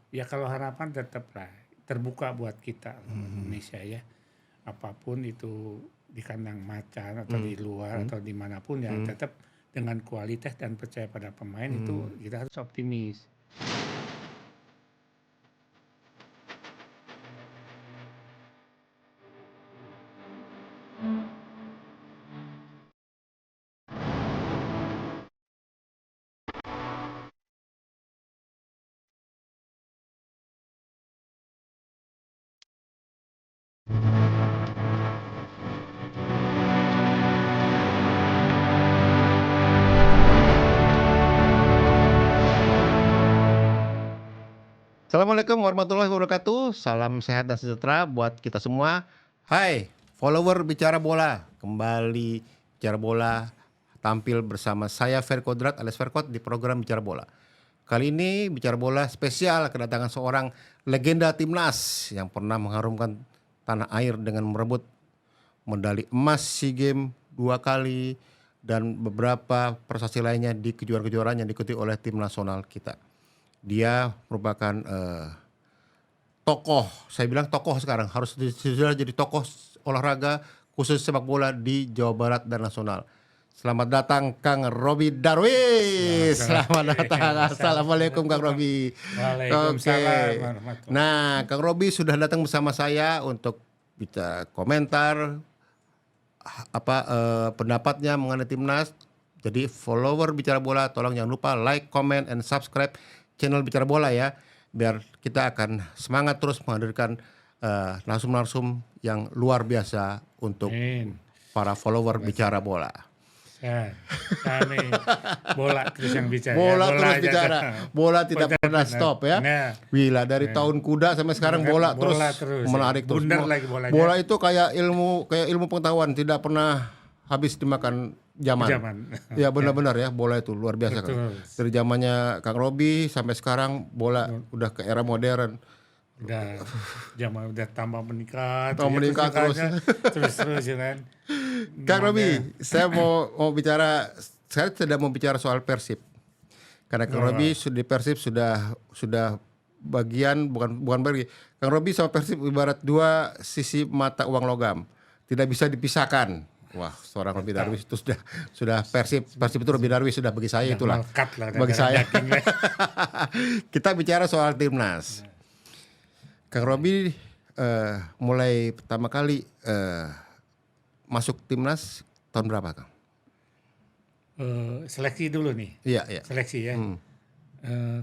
Ya kalau harapan tetaplah terbuka buat kita Indonesia ya. Apapun itu di kandang macan atau di luar atau dimanapun ya tetap dengan kualitas dan percaya pada pemain itu kita harus optimis. Assalamualaikum warahmatullahi wabarakatuh. Salam sehat dan sejahtera buat kita semua. Hai, follower Bicara Bola. Kembali Bicara Bola tampil bersama saya Ferry Kodrat alias Ferkot di program Bicara Bola. Kali ini Bicara Bola spesial kedatangan seorang legenda timnas yang pernah mengharumkan tanah air dengan merebut medali emas SEA Games 2 kali dan beberapa prestasi lainnya di kejuaraan-kejuaraan yang diikuti oleh tim nasional kita. Dia merupakan tokoh, saya bilang tokoh sekarang, sudah jadi tokoh olahraga khusus sepak bola di Jawa Barat dan nasional. Selamat datang Kang Roby Darwis. Selamat datang. Assalamualaikum Kang Roby. Waalaikumsalam Oke. warahmatullahi. Nah, Kang Roby sudah datang bersama saya untuk bisa komentar pendapatnya mengenai timnas. Jadi follower Bicara Bola, tolong jangan lupa like, comment, and subscribe channel Bicara Bola ya, biar kita akan semangat terus menghadirkan narsum-narsum yang luar biasa untuk Amin. para follower Bicara Bola. Kami bola terus yang bicara. Bola terus aja. bicara, bola tidak pernah Benar. stop ya. Nah, Wila dari tahun kuda sampai sekarang bola terus menarik terus. Bundar lagi bolanya. Bola itu kayak ilmu pengetahuan, tidak pernah habis dimakan zaman. Ya benar-benar ya, bola itu luar biasa kan. Dari zamannya Kang Roby sampai sekarang bola udah ke era modern. Udah zaman udah tambah meningkat. Terus ya kan. Kang Roby, saya mau bicara, saya tidak mau bicara soal Persib. Karena Kang Roby di Persib sudah bagian bukan bagi. Kang Roby sama Persib ibarat dua sisi mata uang logam, tidak bisa dipisahkan. Wah, seorang Roby Darwis itu sudah Persib itu Roby Darwis sudah bagi saya itulah. Bagi saya. Kita bicara soal timnas. Kang Roby mulai pertama kali masuk timnas tahun berapa, Kang? Seleksi dulu nih. Iya. Seleksi ya.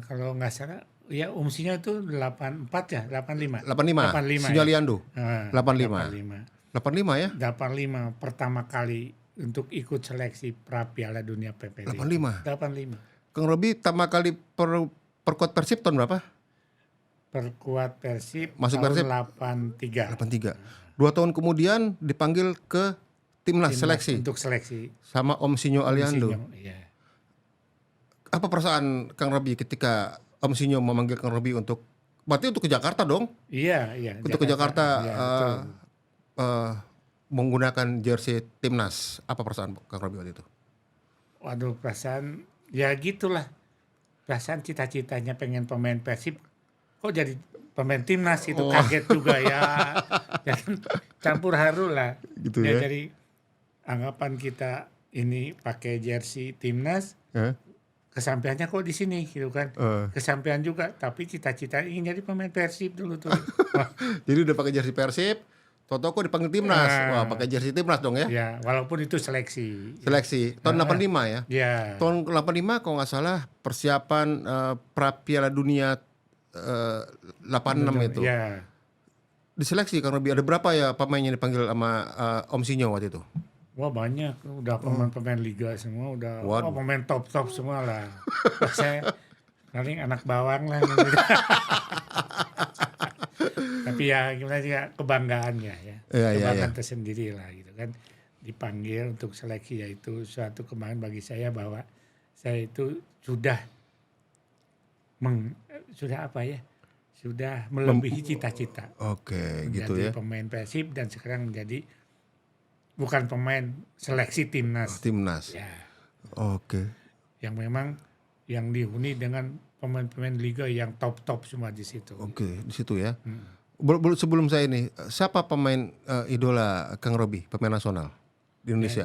Kalau nggak salah, ya umsinya itu 84 ya, 85. 85. Sinyo Aliando. 85 ya? 85 pertama kali untuk ikut seleksi pra Piala Dunia PPD. 85. Kang Roby pertama kali perkuat Persib tahun berapa? Perkuat Persib masuk tahun Persib 83. 2 tahun kemudian dipanggil ke timnas seleksi. Untuk seleksi. Sama Om Sinyo Aliando. Iya. Apa perasaan Kang Roby ketika Om Sinyo memanggil Kang Roby berarti untuk ke Jakarta dong? Iya. Untuk ke Jakarta menggunakan jersey timnas. Apa perasaan Kang Roby waktu itu? Waduh, perasaan ya gitulah. Perasaan cita-citanya pengen pemain Persib, kok jadi pemain timnas itu kaget juga ya. Jangan campur haru lah. Gitu ya. Jadi anggapan kita ini pakai jersey timnas, kesampaiannya kok di sini gitu kan. Kesampaian juga, tapi cita-cita ingin jadi pemain Persib dulu tuh. Jadi udah pakai jersey Persib, Toto kok dipanggil timnas. Wah, pakai jersey timnas dong ya. Ya, walaupun itu seleksi. Tahun 85 ya. Ya. Tahun 85 kalau nggak salah persiapan pra Piala Dunia 86 itu. Ya. Diseleksi Kang Roby, ada berapa ya pemain yang dipanggil sama Om Sinyo waktu itu? Wah banyak, udah pemain-pemain liga semua, udah pemain top semua lah. Saya paling anak bawang lah. Tapi ya gimana juga kebanggaannya ya. Kebanggaan tersendiri lah gitu kan. Dipanggil untuk seleksi, yaitu suatu kebanggaan bagi saya bahwa saya itu sudah melebihi cita-cita. Oke, gitu ya. Menjadi pemain Persib dan sekarang menjadi bukan pemain seleksi timnas. Timnas. Ya. Oke. Yang memang yang dihuni dengan pemain-pemain liga yang top semua di situ. Oke, di situ ya. Hmm. Sebelum saya ini, siapa pemain idola Kang Robi, pemain nasional di Indonesia?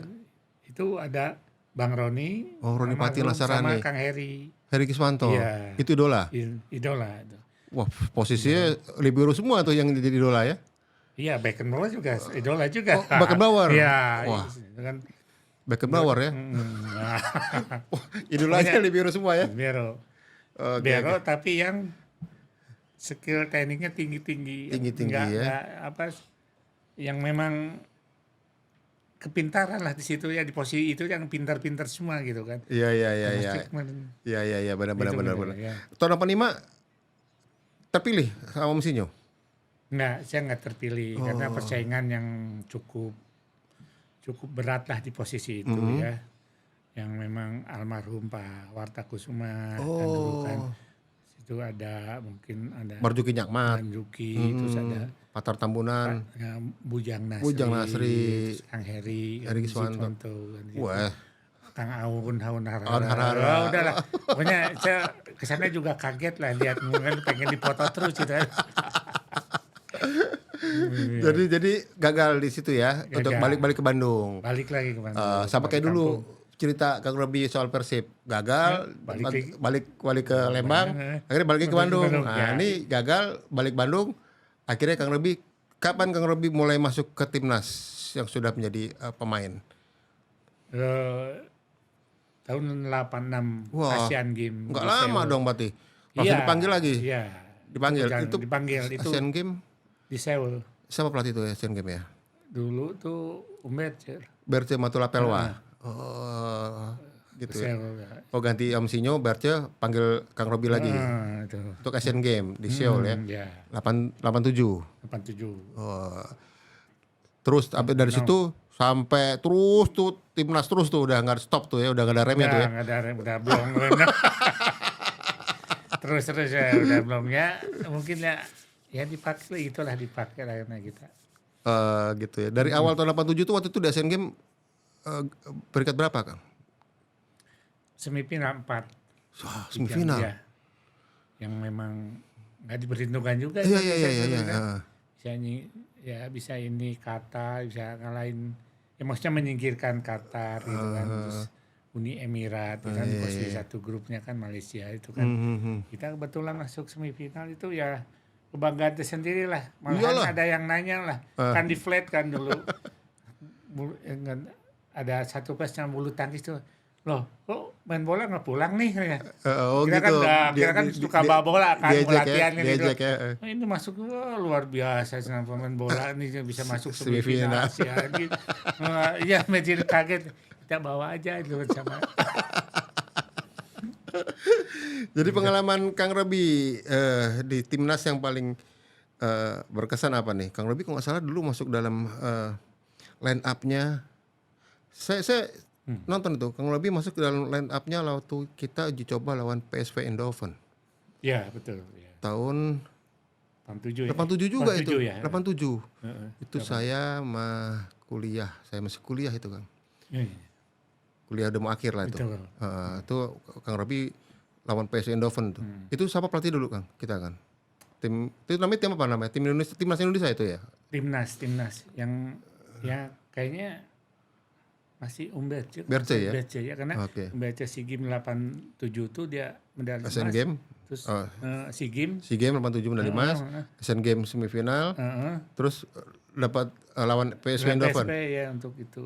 Itu ada Bang Roni, Oh, Roni Pati almarhum, sama Lasarani, Kang Heri. Heri Kiswanto. Iya. Itu idola. Idola itu. Wah, posisinya libero semua tuh yang jadi idola ya. Iya, Beckenbauer juga idola juga. Oh, Beckenbauer. Iya, Wah. itu kan. Beckenbauer ya. Nah, Idolanya libero semua ya. Bero. Oke, Bero oke. tapi yang skill tekniknya tinggi-tinggi. Tinggi-tinggi ya. Nggak apa, yang memang kepintaran lah di situ ya, di posisi itu yang pintar-pintar semua gitu kan. Iya. Iya, benar. Ya. Tahun 85 terpilih sama Mesinyo. Nah, saya nggak terpilih karena persaingan yang cukup berat lah di posisi itu ya. Yang memang almarhum Pak Wartakusuma kan dulu kan. Situ ada mungkin ada Marjuki Nyakmat, Marjuki, terus ada Patar Tambunan, Bujang Nasri, Bujang Nasri, terus Kang Heri Kiswanto. kan gitu. Wah, Kang Aun Harhara. Harhara. Oh, udahlah. Pokoknya saya kesana juga kaget lah lihat kan pengen dipoto terus gitu kan. jadi gagal di situ ya untuk balik ke Bandung. Balik lagi ke Bandung. Sama kayak dulu cerita Kang Robi soal Persib, gagal balik ke Lembang, akhirnya balik ke Bandung. Nah, ini gagal balik Bandung, akhirnya Kang Robi, kapan Kang Robi mulai masuk ke timnas yang sudah menjadi pemain? Tahun 86 Wah, Asian Games. Nggak lama dong berarti. Langsung dipanggil lagi. Iya. Dipanggil itu Asian Games di Seoul. siapa pelatih itu Asian Games ya? Dulu tuh Umbercer. Berce Matula Pelwa. Oh, gitu ya. Seoul, ya. Oh, ganti Om Sinyo, Berce panggil Kang Robi lagi. Itu. Untuk Asian Games di Seoul ya. Ya. 87. 87. Oh. Terus sampai dari situ sampai terus tuh timnas terus tuh udah nggak stop tuh ya, udah nggak ada remnya tuh ya. Nggak ada rem, udah blong. terus ya udah blong ya. Mungkin ya dipakai lah karena kita. Gitu ya. Dari awal tahun 87 tuh waktu itu di Asian Games peringkat berapa Kang? Semifinal 4. Wah, semifinal. Ya. Yang memang nggak diperhitungkan juga. Iya. Bisa ini Qatar, bisa ngalahin. Ya maksudnya menyingkirkan Qatar gitu kan. Terus Uni Emirat itu kan di posisi satu grupnya kan Malaysia itu kan. Kita kebetulan masuk semifinal itu ya kebanggaan tersendiri lah. Malahan ada yang nanya lah. Kan di flat kan dulu. Ada satu pas yang bulu tangkis tuh. Loh, kok main bola nggak pulang nih? Kita kan suka bawa bola kan, latihan gitu. Ya. Ini masuk luar biasa sama pemain bola ini bisa masuk semifinal Asia gitu. Ya menjadi kaget. Kita bawa aja itu bersama. Jadi pengalaman Kang Robi di timnas yang paling berkesan apa nih? Kang Robi kalau nggak salah dulu masuk dalam line up-nya. Saya nonton itu, Kang Robi masuk ke dalam line up-nya waktu kita uji coba lawan PSV Eindhoven. Iya, betul. Ya. Tahun 87 ya. 87 juga 87 itu. Ya. 87. Itu saya kuliah. Saya masih kuliah itu, Kang. Kuliah udah mau akhir lah itu. Itu Kang Robi lawan PSV Eindhoven tuh. Itu siapa pelatih dulu, Kang? Kita kan. Itu namanya tim apa namanya? Timnas Indonesia itu ya? Timnas yang ya kayaknya masih Umberce ya karena Umberce SEA Games 87 tuh dia medali emas. Asian Games. Terus SEA Games 87 medali emas. Asian Games semifinal. Terus dapat lawan PSV Eindhoven. PSV ya untuk itu.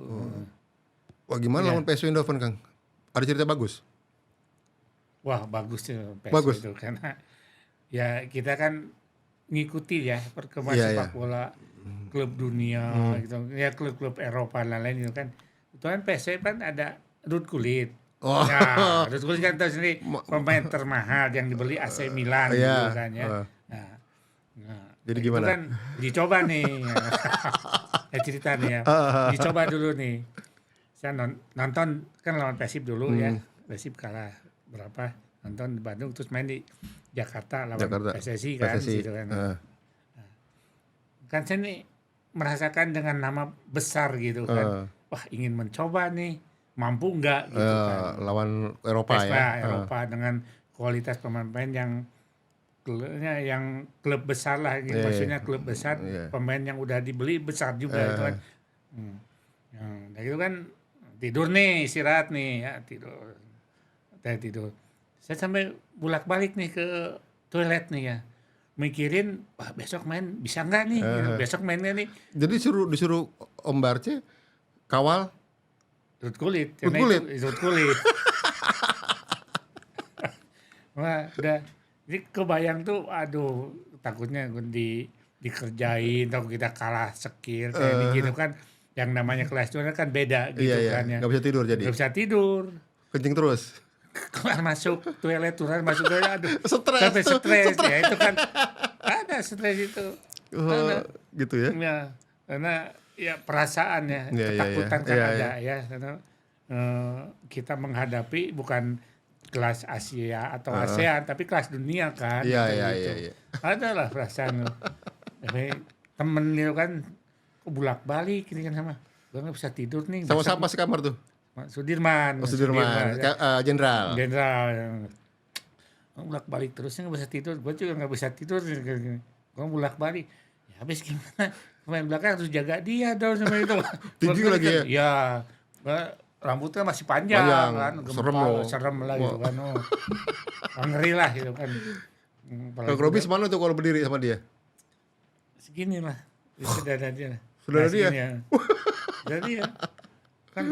Wah, gimana lawan PSV Eindhoven, Kang? Ada cerita bagus? Wah, bagus tuh PSV bagus. Itu karena ya kita kan ngikuti ya perkembangan sepak bola klub dunia gitu. Ya klub-klub Eropa dan lain itu kan. Itu kan PSV kan ada Ruud Gullit. Nah, Ruud Gullit kan tahu sendiri pemain termahal yang dibeli AC Milan gitu kan ya. Jadi gimana? Itu kan dicoba nih. Cerita nih ya. Dicoba dulu nih. Saya nonton kan lawan Persib dulu ya. Persib kalah berapa? Nonton di Bandung terus main di Jakarta lawan PSSI kan gitu kan. Kan saya nih merasakan dengan nama besar gitu kan. Wah, ingin mencoba nih, mampu nggak gitu kan. Lawan Eropa Eropa dengan kualitas pemain-pemain yang klub besar lah, gitu. Maksudnya klub besar, pemain yang udah dibeli besar juga itu kan. Nah itu kan tidur nih, istirahat nih ya, tidur. Saya sampai bolak-balik nih ke toilet nih ya, mikirin wah besok main bisa nggak nih, gitu. Besok mainnya nih. Jadi disuruh Om Barce kawal Urut kulit. Wah, udah. Jadi kebayang tuh, aduh, takutnya dikerjain, atau kita kalah sekir, kayak gitu kan. Yang namanya kelas juara kan beda gitu kan ya. Nggak bisa tidur jadi. Nggak bisa tidur. Kencing terus. Keluar masuk toilet, masuk toilet, aduh. Stres. Sampai stres. Ya itu kan ada stres itu. Gitu ya. Ya, karena ya perasaan ya, ketakutan kan ada ya. Karena kita menghadapi bukan kelas Asia atau ASEAN, tapi kelas dunia kan. Iya. Ada lah perasaan. Tapi temen itu kan bolak-balik ini kan sama. Gue nggak bisa tidur nih. Sama siapa sekamar tuh? Sudirman. Sudirman. Jenderal. Bolak-balik terusnya nggak bisa tidur. Gue juga nggak bisa tidur. Gue bolak-balik. Ya habis gimana? Pemain belakang harus jaga dia dong sama itu. Tinggi lagi ya? Ya. Rambutnya masih panjang kan. Serem lah gitu kan. Ngeri lah gitu kan. Kang Robi semana tuh kalau berdiri sama dia? Segini lah. Saudara dia. Saudara dia? Jadi ya. Kan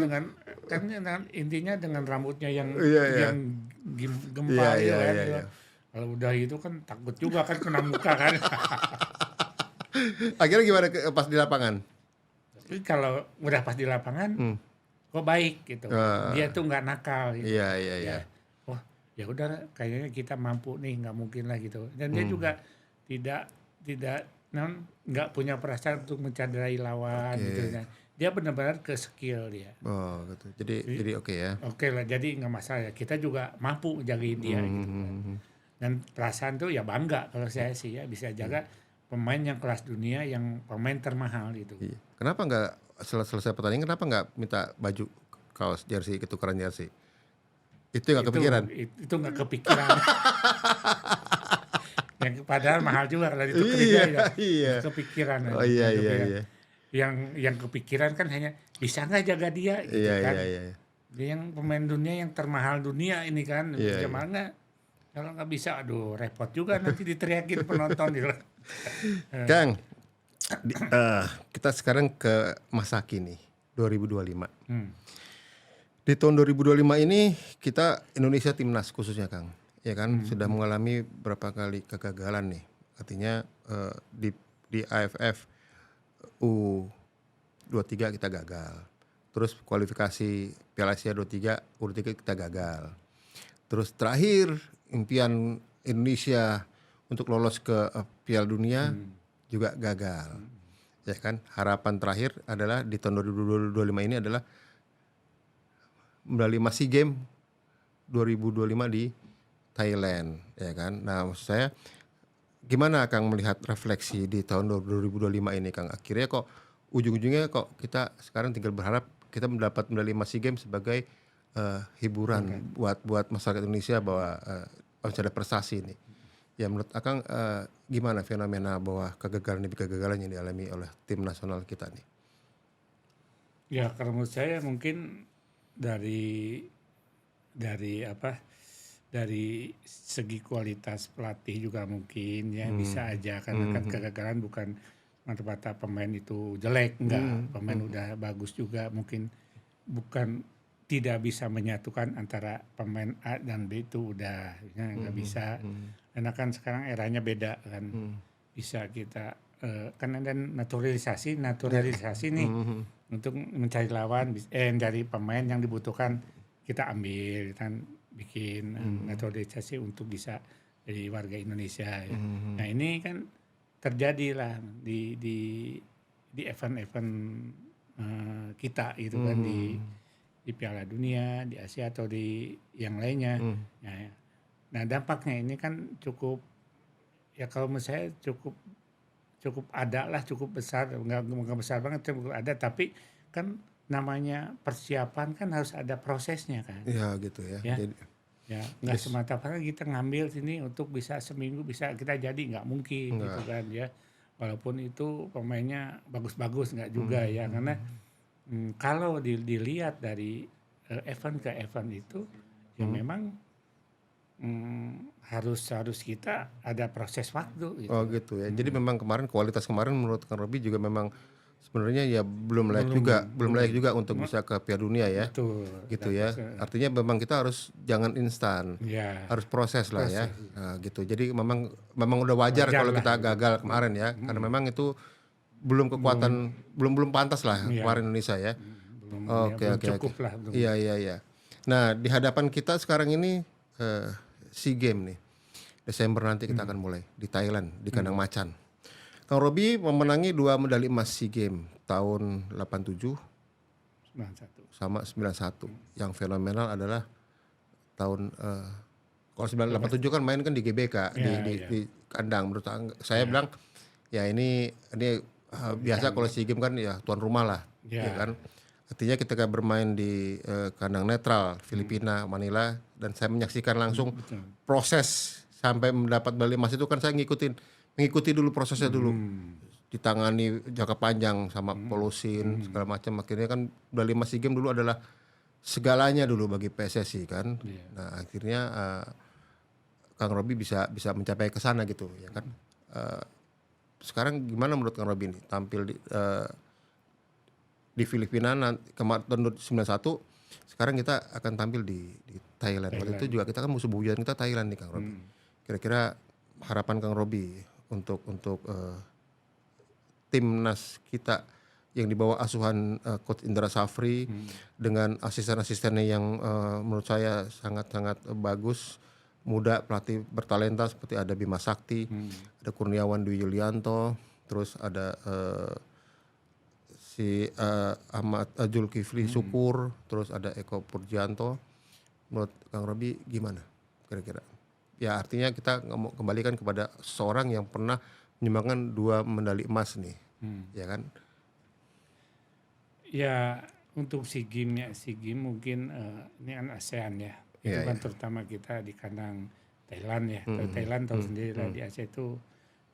dengan intinya dengan rambutnya yang gempa kan. Kalau udah itu kan takut juga kan kena muka kan. Akhirnya gimana pas di lapangan? Tapi kalau udah pas di lapangan, kok baik gitu. Dia tuh nggak nakal gitu. Iya. Wah, ya udah kayaknya kita mampu nih, nggak mungkin lah gitu. Dan dia juga nggak punya perasaan untuk mencederai lawan gitu. Dia benar-benar ke skill dia. Oh gitu. Jadi oke ya. Oke lah, jadi nggak masalah. Kita juga mampu jagain dia gitu. Dan perasaan tuh ya bangga kalau saya sih ya bisa jaga pemain yang kelas dunia, yang pemain termahal gitu. Iya. Kenapa nggak selesai pertandingan kenapa nggak minta baju, kaos, jersey, ketukaran jersey? Itu nggak kepikiran? Itu nggak kepikiran. Yang padahal mahal juga kalau ditukerin iya. Kepikiran. Oh iya. Yang kepikiran kan hanya bisa nggak jaga dia gitu kan. Iya. Dia yang pemain dunia yang termahal dunia ini kan. Iya. Gimana? Kalau nggak bisa, aduh repot juga nanti diteriakin penonton gitu. Kang, kita sekarang ke masa kini 2025. Di tahun 2025 ini kita Indonesia timnas khususnya Kang, ya kan sudah mengalami berapa kali kegagalan nih. Artinya di AFF U23 kita gagal. Terus kualifikasi Piala Asia 23 kita gagal. Terus terakhir impian Indonesia untuk lolos ke Piala Dunia juga gagal. Ya kan? Harapan terakhir adalah di tahun 2025 ini adalah medali SEA Games 2025 di Thailand, ya kan? Nah, maksud saya gimana Kang melihat refleksi di tahun 2025 ini Kang? Akhirnya kok ujung-ujungnya kok kita sekarang tinggal berharap kita mendapat medali SEA Games sebagai hiburan buat masyarakat Indonesia bahwa harus ada prestasi ini. Ya menurut Akang gimana fenomena bahwa kegagalan yang dialami oleh tim nasional kita nih? Ya kalau menurut saya mungkin dari segi kualitas pelatih juga mungkin ya bisa aja karena kan kegagalan bukan mata pemain itu jelek, enggak, pemain udah bagus juga, mungkin bukan tidak bisa menyatukan antara pemain A dan B itu udah nggak bisa. Karena kan sekarang eranya beda kan. Bisa kita kan ada naturalisasi nih untuk mencari lawan, dari pemain yang dibutuhkan kita ambil kan, bikin naturalisasi untuk bisa jadi warga Indonesia. Ya. Nah ini kan terjadi lah di event-event kita gitu kan di Piala Dunia, di Asia atau di yang lainnya. Nah dampaknya ini kan cukup, ya kalau menurut saya cukup ada lah, cukup besar, nggak besar banget, cukup ada, tapi kan namanya persiapan kan harus ada prosesnya kan. Ya gitu ya. Ya, nggak semata-mata kita ngambil sini untuk bisa seminggu bisa kita jadi, nggak mungkin gitu Enggak. kan ya. Walaupun itu pemainnya bagus-bagus nggak juga ya, karena kalau dilihat dari event ke event itu ya memang harus harus kita ada proses waktu Oh gitu. gitu ya. Jadi memang kualitas kemarin menurut Kang Robi juga memang sebenarnya ya belum layak juga untuk bisa ke Piala Dunia ya. Betul. Gitu ya. Artinya memang kita harus jangan instan. Ya, Harus proses lah ya. proses. Nah, gitu. Jadi memang udah wajar Wajar kalau lah kita gitu. gagal kemarin ya. Karena memang itu belum kekuatan belum pantas lah Iya. kemarin Indonesia ya. Belum ya, Oke belum oke oke. cukup lah belum. Iya iya iya. Nah, di hadapan kita sekarang ini SEA Games nih. Desember nanti kita akan mulai di Thailand di kandang macan. Kang Robi memenangi 2 medali emas SEA Games tahun 87 91. sama 91. Yang fenomenal adalah tahun kalau 87 kan main kan di GBK di kandang. Menurut saya bilang ya ini biasa kalau SEA Games kan ya tuan rumah lah, ya kan. Artinya ketika bermain di kandang netral Filipina, Manila, dan saya menyaksikan langsung proses sampai mendapat medali emas itu kan saya mengikuti dulu prosesnya dulu. Ditangani jangka panjang sama polusin segala macam, akhirnya kan medali emas SEA Games dulu adalah segalanya dulu bagi PSSI kan. Nah akhirnya Kang Robi bisa mencapai ke sana gitu ya kan. Sekarang gimana menurut Kang Robi nih tampil di Filipina kemarin tahun 91, sekarang kita akan tampil di Thailand. Waktu itu juga kita kan musuh bebuyutan kita Thailand nih Kang Robi. Kira-kira harapan Kang Robi untuk timnas kita yang dibawa asuhan Coach Indra Safri dengan asisten-asistennya yang menurut saya sangat-sangat bagus, muda, pelatih bertalenta seperti ada Bima Sakti, ada Kurniawan Dwi Yulianto, terus ada si Ahmad Zulkifli Syukur, terus ada Eko Purjianto. Menurut Kang Robi gimana kira-kira? Ya artinya kita kembalikan kepada seorang yang pernah menyumbangkan 2 medali emas nih, ya kan? Ya untuk SEA Games mungkin ini kan ASEAN ya. Itu kan terutama kita di kandang Thailand ya. Thailand tahu sendiri lah di Asia itu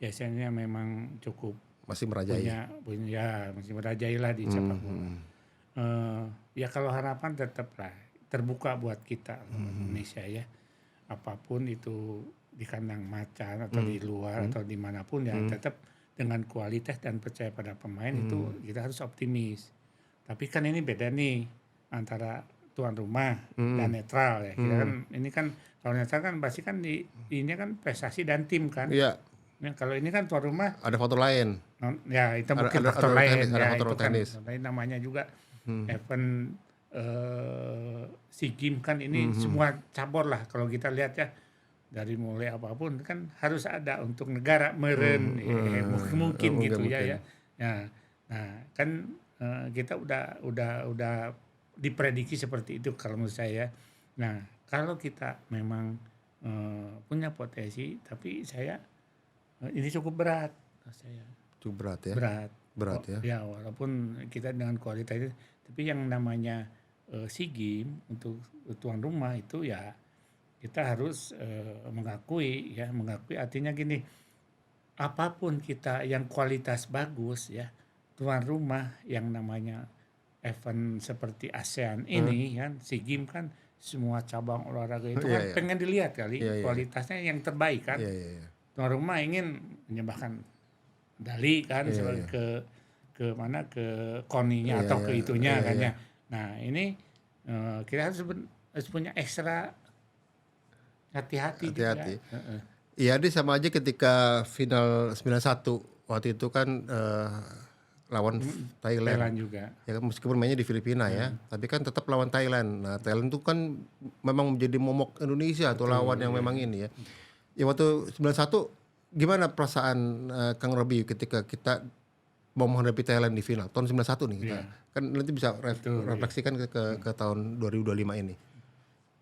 biasanya memang cukup masih merajai. Masih merajai lah di sepak bola. Ya kalau harapan tetap lah terbuka buat kita Indonesia ya. Apapun itu di kandang macan atau di luar atau dimanapun ya tetap dengan kualitas dan percaya pada pemain itu kita harus optimis. Tapi kan ini beda nih antara tuan rumah dan netral ya. Kita kan ini kan kalau netral kan pasti kan ini kan prestasi dan tim kan. Iya. Nah, kalau ini kan tuan rumah ada faktor lain. Ya itu mungkin faktor lain ya, itu kan namanya juga event SEA Games kan ini semua cabur lah kalau kita lihat ya, dari mulai apapun kan harus ada untuk negara meren mungkin gitu ya. Nah kan kita udah diprediksi seperti itu kalau menurut saya. Nah kalau kita memang punya potensi, tapi saya ini cukup berat saya. Cukup berat ya. Berat ya. Ya walaupun kita dengan kualitas, tapi yang namanya SEA Games untuk tuan rumah itu ya kita harus mengakui artinya gini, apapun kita yang kualitas bagus ya, tuan rumah yang namanya event seperti ASEAN ini kan SEA Games kan semua cabang olahraga itu kan pengen dilihat kali kualitasnya yang terbaik kan. Tuan rumah ingin menyembahkan medali kan ke mana ke koninya atau ke itunya kan ya. Nah ini kita harus punya ekstra hati-hati. Iya, dia sama aja ketika final 91 waktu itu kan lawan Thailand juga. Ya meskipun mainnya di Filipina ya, tapi kan tetap lawan Thailand. Nah Thailand itu kan memang menjadi momok Indonesia atau lawan yang memang ini ya. Ya waktu 91 gimana perasaan Kang Robi ketika kita mau menghadapi Thailand di final tahun 91 nih kita. Kan nanti bisa refleksikan ke tahun 2025 ini.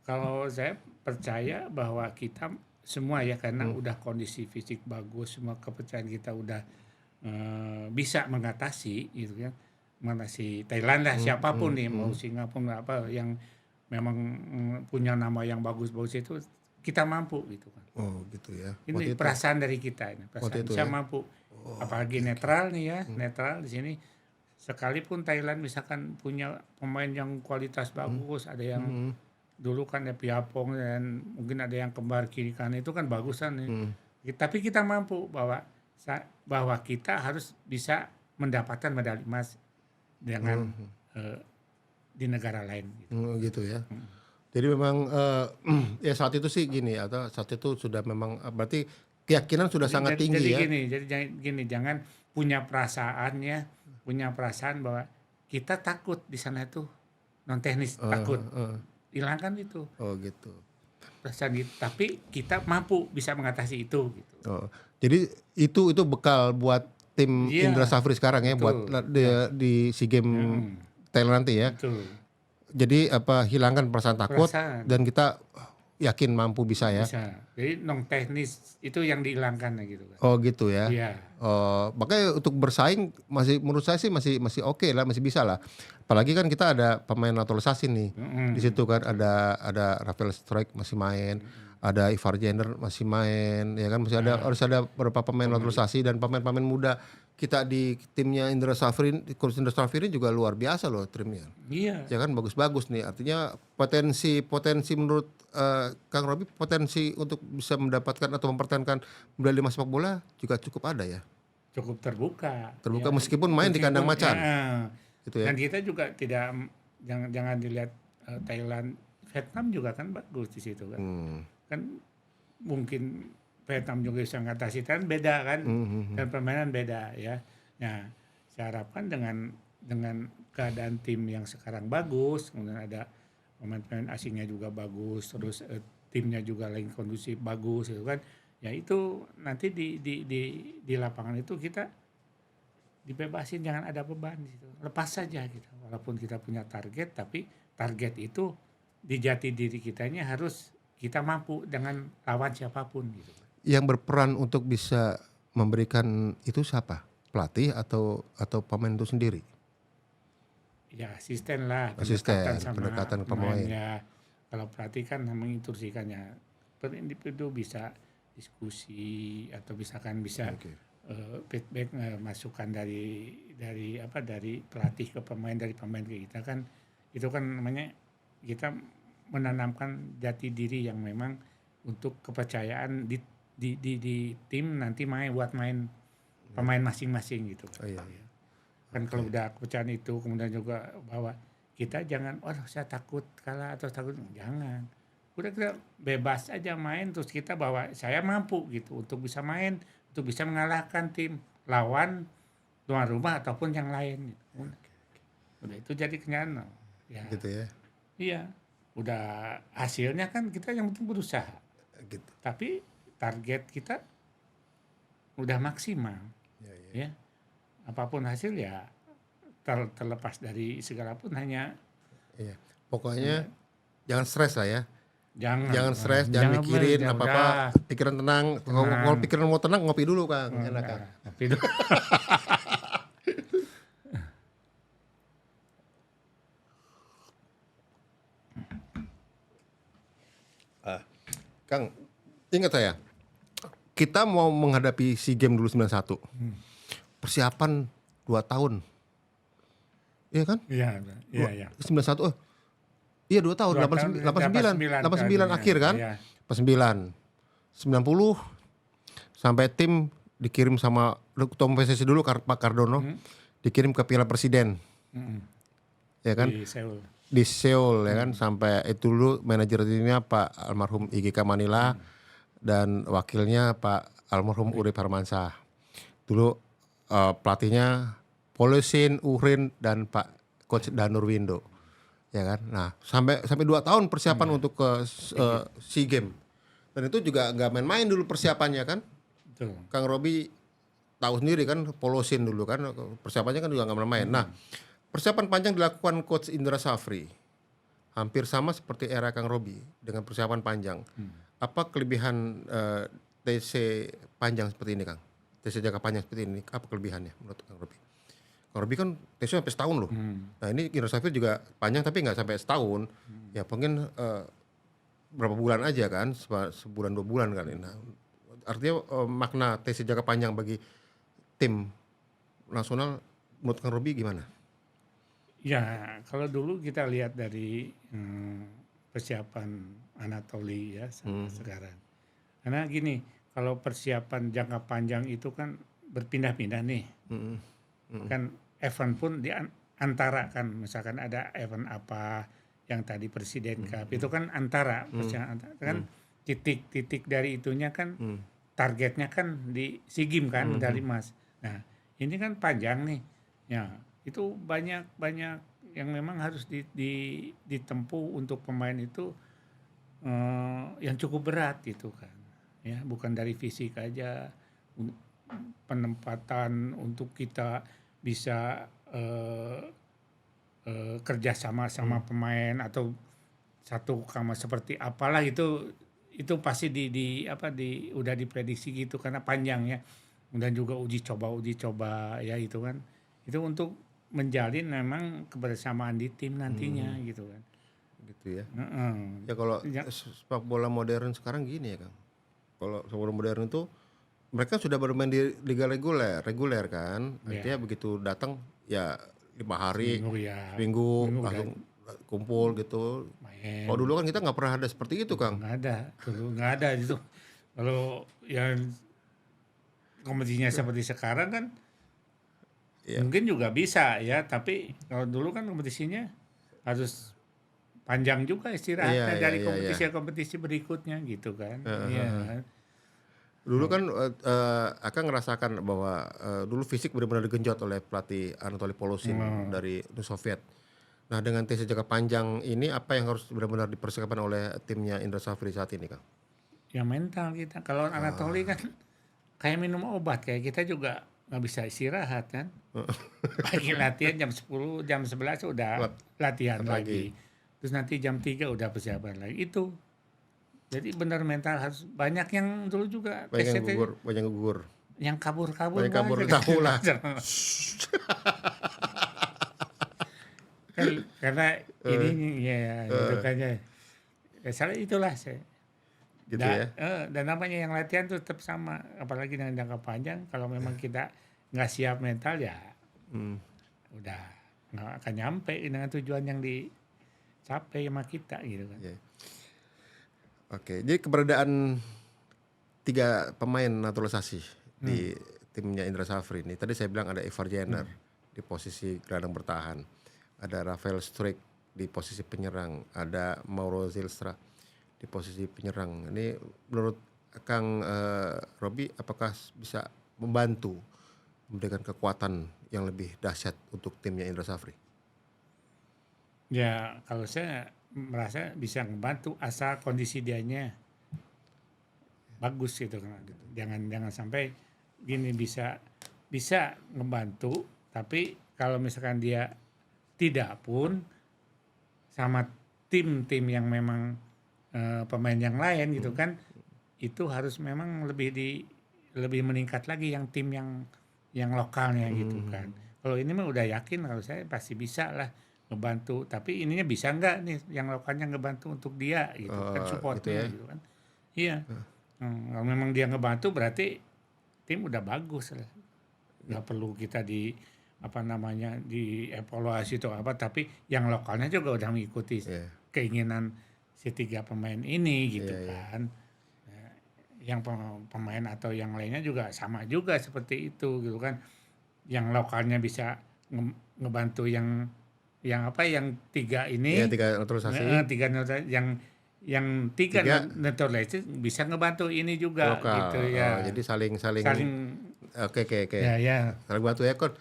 Kalau saya percaya bahwa kita semua ya karena udah kondisi fisik bagus, semua kepercayaan kita udah bisa mengatasi gitu kan. Mengatasi Thailand lah siapapun nih, mau Singapura apa yang memang punya nama yang bagus-bagus itu kita mampu gitu kan. Oh gitu ya. Ini perasaan dari kita ini, perasaan saya mampu. Apalagi netral nih ya, netral di sini. Sekalipun Thailand misalkan punya pemain yang kualitas bagus, ada yang dulu kan ada Piapong dan mungkin ada yang kembar kiri kanan itu kan bagusan nih. Tapi kita mampu bahwa kita harus bisa mendapatkan medali emas dengan di negara lain. Gitu ya. Jadi memang ya saat itu sih gini, atau saat itu sudah memang berarti keyakinan sudah sangat tinggi ya. Jadi gini, jangan punya perasaan bahwa kita takut di sana itu non teknis, takut. Hilangkan itu. Oh gitu. Perasaan gitu. Tapi kita mampu bisa mengatasi itu gitu. Oh. Jadi itu bekal buat tim Indra Safri sekarang ya, buat di SEA Games Thailand nanti ya. Betul. Jadi hilangkan perasaan takut dan kita yakin mampu bisa ya. Bisa. Jadi non teknis itu yang dihilangkan gitu kan. Oh gitu ya. Iya. Oh, makanya untuk bersaing menurut saya sih masih oke lah, masih bisa lah. Apalagi kan kita ada pemain naturalisasi nih. Di situ kan ada Rafael Struijk masih main, ada Ivar Jenner masih main, ya kan harus ada beberapa pemain naturalisasi dan pemain-pemain muda kita di timnya Indra Safri, Coach Indra Safri juga luar biasa loh timnya. Iya. Ya kan bagus-bagus nih. Artinya potensi menurut Kang Robi, potensi untuk bisa mendapatkan atau mempertahankan medali emas sepak bola juga cukup ada ya. Cukup terbuka. Ya, meskipun main di kandang macan. Gitu ya. Dan kita juga jangan dilihat Thailand, Vietnam juga kan bagus di situ kan. Kan mungkin Vietnam juga bisa mengatasi kan beda kan, dan permainan beda ya. Nah, saya harapkan dengan keadaan tim yang sekarang bagus, kemudian ada pemain-pemain asingnya juga bagus, terus timnya juga lagi kondusif bagus gitu kan. Ya itu nanti di lapangan itu kita dibebasin, jangan ada beban gitu. Lepas saja gitu. Walaupun kita punya target, tapi target itu di jati diri kitanya harus kita mampu dengan lawan siapapun gitu. Yang berperan untuk bisa memberikan itu siapa? Pelatih atau pemain itu sendiri? Ya asisten lah, pendekatan pemain. Ya, kalau pelatih kan menginstruksikannya, per individu bisa diskusi atau misalkan bisa feedback, masukan dari pelatih ke pemain, dari pemain ke kita kan, itu kan namanya kita menanamkan jati diri yang memang untuk kepercayaan di tim nanti buat main pemain masing-masing gitu. Kan kalau udah kepercayaan itu, kemudian juga bahwa kita jangan saya takut kalah atau takut, jangan. Udah kita bebas aja main, terus kita bahwa saya mampu gitu untuk bisa main, untuk bisa mengalahkan tim lawan tuan rumah ataupun yang lain gitu. Udah itu jadi kenyataan. Ya. Gitu ya. Iya. Udah hasilnya kan kita yang penting berusaha. Gitu. Tapi target kita udah maksimal, ya. Apapun hasil ya terlepas dari segala pun hanya. Iya. Pokoknya jangan stres lah ya. Jangan stres, jangan mikirin apa-apa, pikiran tenang. Kalau pikiran mau tenang ngopi dulu Kang, enak kan. Ngopi dulu. Kang, ingat saya, kita mau menghadapi SEA Games dulu 91. Persiapan 2 tahun. Iya kan? Iya. 91. Iya 2 tahun, 89 akhir kan? Iya. 89. 90 sampai tim dikirim sama Ketua PSSI dulu Pak Cardono, dikirim ke Piala Presiden. Ya kan? Di Seoul ya kan, sampai itu dulu manajer timnya Pak almarhum IGK Manila dan wakilnya Pak almarhum Urip Harmansyah. Dulu pelatihnya Polosin, Uhrin dan Pak Coach Danur Windo. Ya kan? Nah, sampai 2 tahun persiapan untuk ke SEA Games. Dan itu juga enggak main-main dulu persiapannya kan? Betul. Kang Robi tahu sendiri kan, Polosin dulu kan persiapannya kan juga enggak main-main. Nah, persiapan panjang dilakukan Coach Indra Safri. Hampir sama seperti era Kang Robi dengan persiapan panjang. Apa kelebihan TC panjang seperti ini, Kang? TC jangka panjang seperti ini, apa kelebihannya menurut Kang Robi? Kang Robi kan tesnya sampai setahun loh. Nah ini Indra Safri juga panjang tapi nggak sampai setahun. Ya mungkin berapa bulan aja kan, sebulan 2 bulan kan. Nah, artinya makna tes jangka panjang bagi tim nasional menurut Kang Robi gimana? Ya, kalau dulu kita lihat dari persiapan Anatoli ya sama sekarang. Karena gini, kalau persiapan jangka panjang itu kan berpindah-pindah nih. Kan event pun di antara kan, misalkan ada event apa yang tadi Presiden Cup itu kan antara kan titik-titik dari itunya kan targetnya kan di SEA Games kan medali emas. Nah, ini kan panjang nih. Ya, itu banyak yang memang harus ditempuh untuk pemain itu yang cukup berat gitu kan. Ya, bukan dari fisik aja, penempatan untuk kita bisa kerja sama pemain atau satu kamar seperti apalah itu pasti udah diprediksi gitu karena panjang ya. Dan juga uji coba ya itu kan. Itu untuk menjalin memang kebersamaan di tim nantinya gitu kan. Gitu ya. Ya kalau sepak bola modern sekarang gini ya Kang. Kalau sepak bola modern itu mereka sudah bermain di liga reguler kan. Artinya begitu datang ya 5 hari, seminggu langsung kumpul gitu. Kalau dulu kan kita nggak pernah ada seperti itu Kang. Nggak ada itu. Kalau yang kompetisinya seperti sekarang kan mungkin juga bisa ya, tapi kalau dulu kan kompetisinya harus panjang juga istirahatnya dari kompetisi berikutnya gitu kan. Dulu kan akan ngerasakan bahwa dulu fisik benar-benar digenjot oleh pelatih Anatoly Polosin dari Uni Soviet. Nah dengan tes jangka panjang ini apa yang harus benar-benar dipersiapkan oleh timnya Indra Safri saat ini Kang? Ya mental kita. Kalau Anatoly kan kayak minum obat, kayak kita juga nggak bisa istirahat kan. Pagi latihan jam 10, jam 11 udah latihan lagi. Terus nanti jam 3 udah persiapan lagi. Itu. Jadi benar mental harus banyak yang dulu juga banyak yang gugur. Yang kabur-kabur. Banyak kabur tahu lah. Karena ini ya gitu kan ya. Salah itulah saya. Gitu ya. Dan namanya yang latihan tuh tetap sama, apalagi dengan jangka panjang. Kalau memang kita nggak siap mental ya, udah nggak akan nyampe dengan tujuan yang dicapai sama kita gitu kan. Oke, jadi keberadaan 3 pemain naturalisasi di timnya Indra Safri ini, tadi saya bilang ada Ivar Jenner di posisi gelandang bertahan, ada Rafael Struijk di posisi penyerang, ada Mauro Zylstra di posisi penyerang. Ini menurut Kang Robi apakah bisa membantu memberikan kekuatan yang lebih dahsyat untuk timnya Indra Safri? Ya kalau saya merasa bisa membantu asal kondisi dianya bagus gitu kan. Jangan sampai gini bisa membantu, tapi kalau misalkan dia tidak pun sama tim-tim yang memang pemain yang lain gitu kan, itu harus memang lebih meningkat lagi yang tim yang lokalnya gitu kan. Kalau ini mah udah yakin, kalau saya pasti bisa lah ngebantu, tapi ininya bisa nggak nih yang lokalnya ngebantu untuk dia gitu kan, supportnya gitu kan. Iya. Kalau memang dia ngebantu berarti tim udah bagus lah. Nggak perlu kita dievaluasi atau apa, tapi yang lokalnya juga udah mengikuti keinginan si 3 pemain ini gitu kan. Yang pemain atau yang lainnya juga sama juga seperti itu gitu kan. Yang lokalnya bisa ngebantu yang 3 ini. 3 naturalisasi. 3 naturalisasi yang 3 naturalisasi bisa ngebantu ini juga lokal, gitu ya. Jadi saling oke. Ya. Saling bantu ya Coach.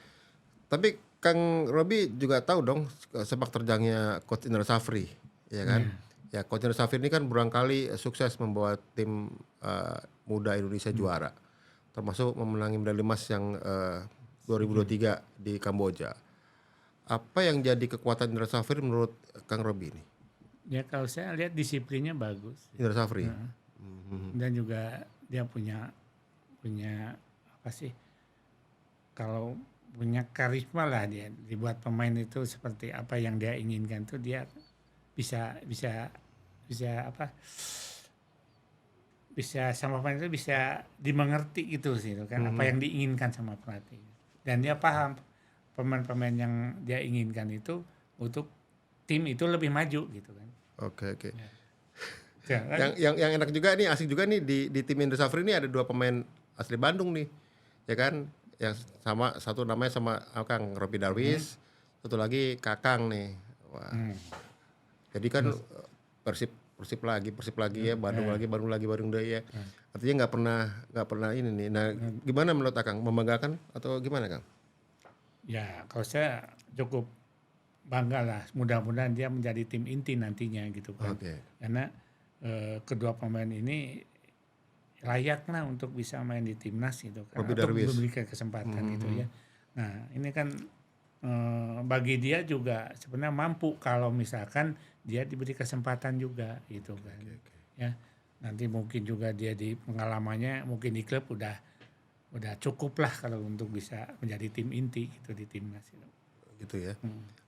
Tapi Kang Robi juga tahu dong sepak terjangnya Coach Indra Safri, ya kan? Ya Coach Indra Safri ini kan berulang kali sukses membawa tim muda Indonesia juara, termasuk memenangi medali emas yang 2023 di Kamboja. Apa yang jadi kekuatan Indra Safri menurut Kang Robi ini? Ya kalau saya lihat disiplinnya bagus. Indra Safri. Dan juga dia punya apa sih? Kalau punya karisma lah dia, dibuat pemain itu seperti apa yang dia inginkan tuh dia bisa bisa bisa apa bisa sama pemain itu bisa dimengerti gitu sih itu kan apa yang diinginkan sama pelatih dan dia paham pemain-pemain yang dia inginkan itu untuk tim itu lebih maju gitu kan. Oke, oke. Ya. Jangan, Yang enak juga nih, asik juga nih di tim Indosafri ini ada 2 pemain asli Bandung nih. Ya kan? Yang sama, satu namanya sama Kang Robi Darwis, satu lagi Kakang nih. Wah. Jadi kan Persib lagi ya, Bandung lagi, Bandung Daya. Artinya nggak pernah ini nih. Nah, gimana menurut Akang? Membanggakan atau gimana, Kang? ya kalau saya cukup bangga lah. Mudah-mudahan dia menjadi tim inti nantinya gitu kan. Oke. Karena kedua pemain ini layak lah untuk bisa main di timnas gitu kan. Robi Atau Darwis. memberikan kesempatan gitu ya. Nah ini kan bagi dia juga sebenarnya mampu kalau misalkan dia diberi kesempatan juga gitu kan. Ya nanti mungkin juga dia di pengalamannya mungkin di klub udah cukup lah kalau untuk bisa menjadi tim inti gitu di timnas itu. Gitu ya.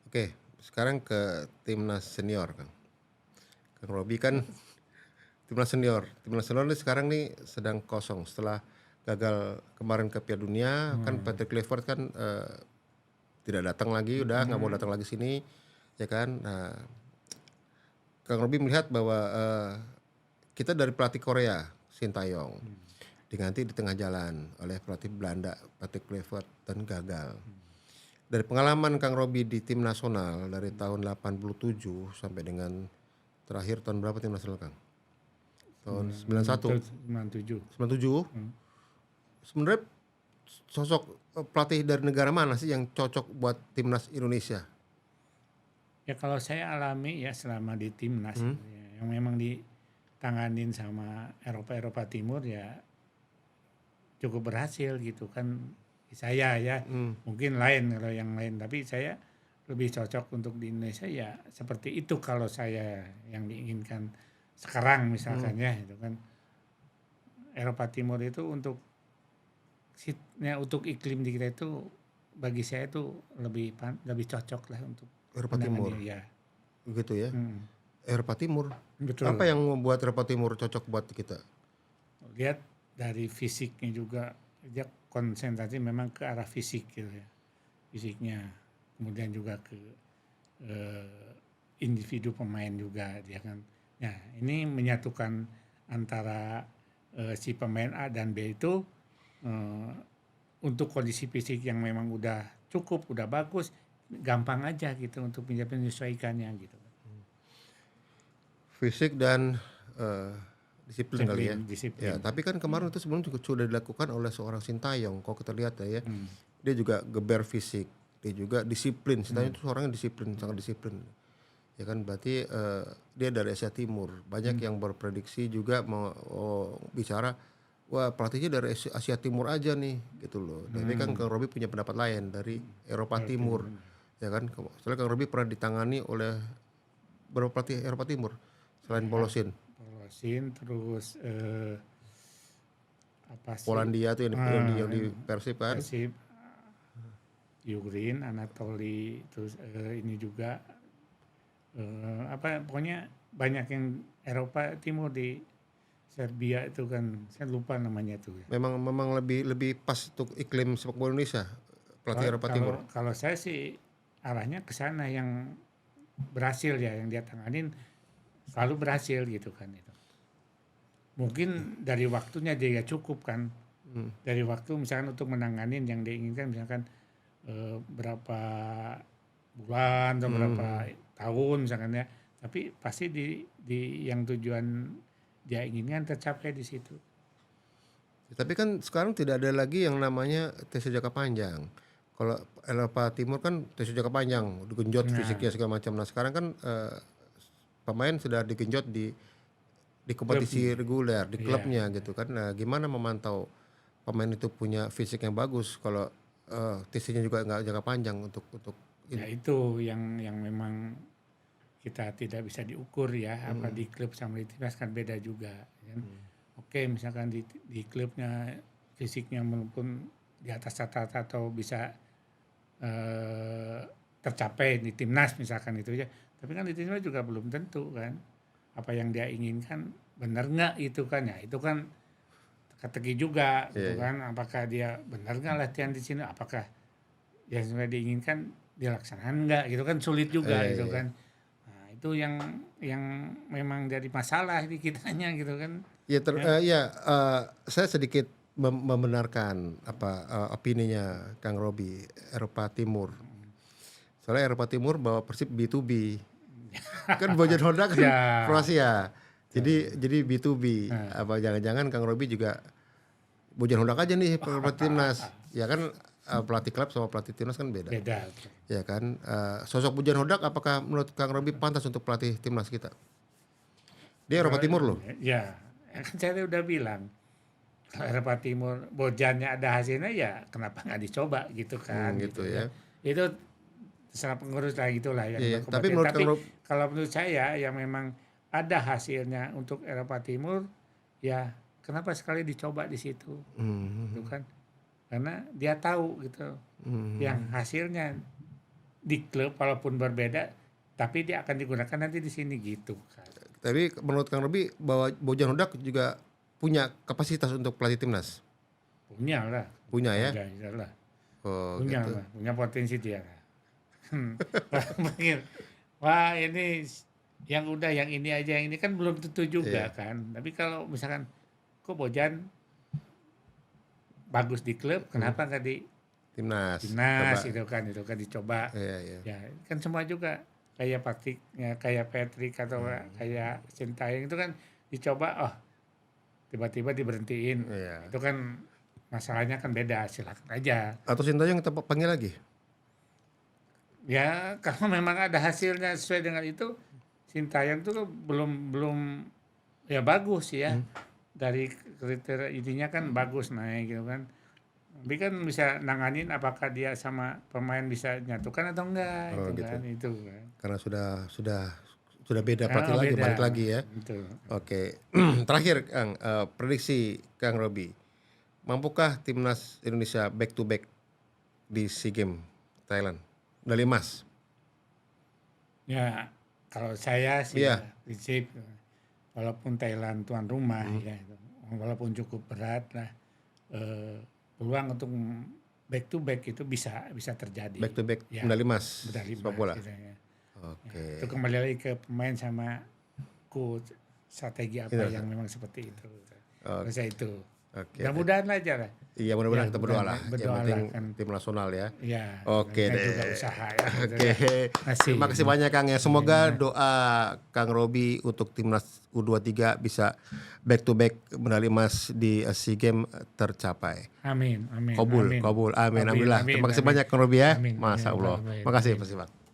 Oke, sekarang ke timnas senior, Kang. Kang Robi kan timnas senior ini sekarang nih sedang kosong setelah gagal kemarin ke Piala Dunia. Kan Patrick Kluivert kan tidak datang lagi, udah nggak mau datang lagi sini, ya kan. Nah, Kang Robi melihat bahwa kita dari pelatih Korea Sintayong diganti di tengah jalan oleh pelatih Belanda Patrick Kluivert dan gagal. Dari pengalaman Kang Robi di tim nasional dari tahun 87 sampai dengan terakhir tahun berapa tim nasional, Kang? Tahun 91, 97. 97. Sebenarnya sosok pelatih dari negara mana sih yang cocok buat timnas Indonesia? Ya kalau saya alami ya selama di timnas ya, yang memang ditanganin sama Eropa Timur ya cukup berhasil gitu kan saya ya mungkin lain kalau yang lain tapi saya lebih cocok untuk di Indonesia ya seperti itu kalau saya yang diinginkan sekarang misalkan ya itu kan Eropa Timur itu untuk iklim di kita itu bagi saya itu lebih cocok lah untuk Eropa Timur. Ya. Begitu ya. Eropa Timur. Betul. Apa yang membuat Eropa Timur cocok buat kita? Lihat dari fisiknya juga dia konsentrasi memang ke arah fisik gitu ya. Fisiknya. Kemudian juga ke individu pemain juga dia kan. Nah, ini menyatukan antara si pemain A dan B itu untuk kondisi fisik yang memang udah cukup, udah bagus, gampang aja gitu untuk menyesuaikannya gitu. Fisik dan disiplin kali ya. Disiplin. Ya, tapi kan kemarin itu sebelum juga sudah dilakukan oleh seorang Sintayong. Kalau kita lihat ya, dia juga geber fisik, dia juga disiplin. Sintayong itu seorang yang disiplin, sangat disiplin. Ya kan berarti dia dari Asia Timur. Banyak yang berprediksi juga mau bicara wah pelatihnya dari Asia Timur aja nih gitu loh. Tapi kan Kang Robi punya pendapat lain dari Eropa Timur. Ya kan, soalnya Kang Robi pernah ditangani oleh berapa pelatih Eropa Timur selain Polosin. Terus apa sih? Polandia tuh yang di Persib kan. Persib, Yugrin, Anatoli, terus ini juga pokoknya banyak yang Eropa Timur di Serbia itu kan saya lupa namanya tuh. Memang lebih pas untuk iklim sepak bola Indonesia pelatih Eropa Timur. Kalau saya sih arahnya ke sana yang berhasil ya yang dia tanganin selalu berhasil gitu kan itu. Mungkin dari waktunya dia cukup kan. Dari waktu misalkan untuk menanganin yang dia inginkan misalkan berapa bulan atau berapa tahun misalkan ya. Tapi pasti di yang tujuan dia inginkan tercapai di situ. Tapi kan sekarang tidak ada lagi yang namanya tes jangka panjang. Kalau Eropa Timur kan tes jangka panjang, digenjot fisiknya segala macam. Nah sekarang kan pemain sudah digenjot di kompetisi reguler di klubnya gitu kan. Nah gimana memantau pemain itu punya fisik yang bagus kalau tesnya juga nggak jangka panjang untuk ya itu yang memang kita tidak bisa diukur ya apa di klub sama di timnas kan beda juga kan. Oke misalkan di klubnya fisiknya walaupun di atas rata-rata atau bisa tercapai di timnas misalkan itu ya. Tapi kan di timnas juga belum tentu kan. Apa yang dia inginkan benar nggak itu kan ya. Itu kan teka-teki juga gitu kan. Apakah dia benar nggak latihan di sini? Apakah yang sudah diinginkan dilaksanakan nggak? Gitu kan sulit juga gitu kan. Nah, itu yang memang jadi masalah di kitanya gitu kan. Saya sedikit membenarkan opininya Kang Robi Eropa Timur. Soalnya Eropa Timur bawa Persib B2B. Kan Bojan Hodak kan Kroasia. Jadi B2B. Apa jangan-jangan Kang Robi juga Bojan Hodak aja nih pelatih timnas. Ya kan pelatih klub sama pelatih timnas kan beda. Ya kan sosok Bojan Hodak apakah menurut Kang Robi pantas untuk pelatih timnas kita? Dia Eropa Timur loh. Ya, kan saya udah bilang kalau Eropa Timur Bojannya ada hasilnya ya kenapa nggak dicoba gitu kan? Gitu ya. Itu terserah pengurus lah gitulah ya. Iya, tapi kalau menurut saya yang memang ada hasilnya untuk Eropa Timur ya kenapa sekali dicoba di situ, gitu kan? Karena dia tahu gitu yang hasilnya di klub walaupun berbeda tapi dia akan digunakan nanti di sini gitu kan. Tapi menurut Kang Robi bahwa Bojan Hodak juga punya kapasitas untuk pelatih timnas? Punya lah. Punya ya? Lah. Punya gitu. Lah. Punya potensi dia. Wah ini yang udah yang ini aja yang ini kan belum tentu juga kan. Tapi kalau misalkan kok Bojan bagus di klub, kenapa nggak di timnas itu kan dicoba. Ya kan semua juga kayak Patrick atau kayak Sintayong itu kan dicoba tiba-tiba diberhentiin. Itu kan masalahnya kan beda, silakan aja. Atau Sintayong kita panggil lagi? Ya kalau memang ada hasilnya sesuai dengan itu, Sintayong tuh belum ya bagus ya. Dari kriteria ininya kan bagus naik gitu kan. Tapi kan bisa nanganin apakah dia sama pemain bisa nyatukan atau enggak itu kan. Karena sudah beda pelatih lagi, balik lagi ya. Betul. Oke. Terakhir Kang, prediksi Kang Robi. Mampukah timnas Indonesia back to back di SEA Games Thailand? Medali emas. Ya, kalau saya sih prinsip walaupun Thailand tuan rumah ya, walaupun cukup berat lah, peluang untuk back to back itu bisa terjadi. Back to back medali emas sepak bola. Gitu, ya. Oke. Ya, itu kembali lagi ke pemain sama coach strategi apa yang memang seperti itu. Saya itu. Mudah-mudahan aja lah. Iya mudah-mudahan kita berdoa lah. Yang penting kan. tim nasional ya. Iya. Oke deh. Juga usaha ya. Oke. Terima kasih banyak Kang ya. Semoga doa Kang Robi untuk timnas U23 bisa back to back medali emas di SEA Games tercapai. Amin. Kabul. Amin. Alhamdulillah. Terima kasih banyak Kang Robi ya. Masya Allah. Terima kasih Pak.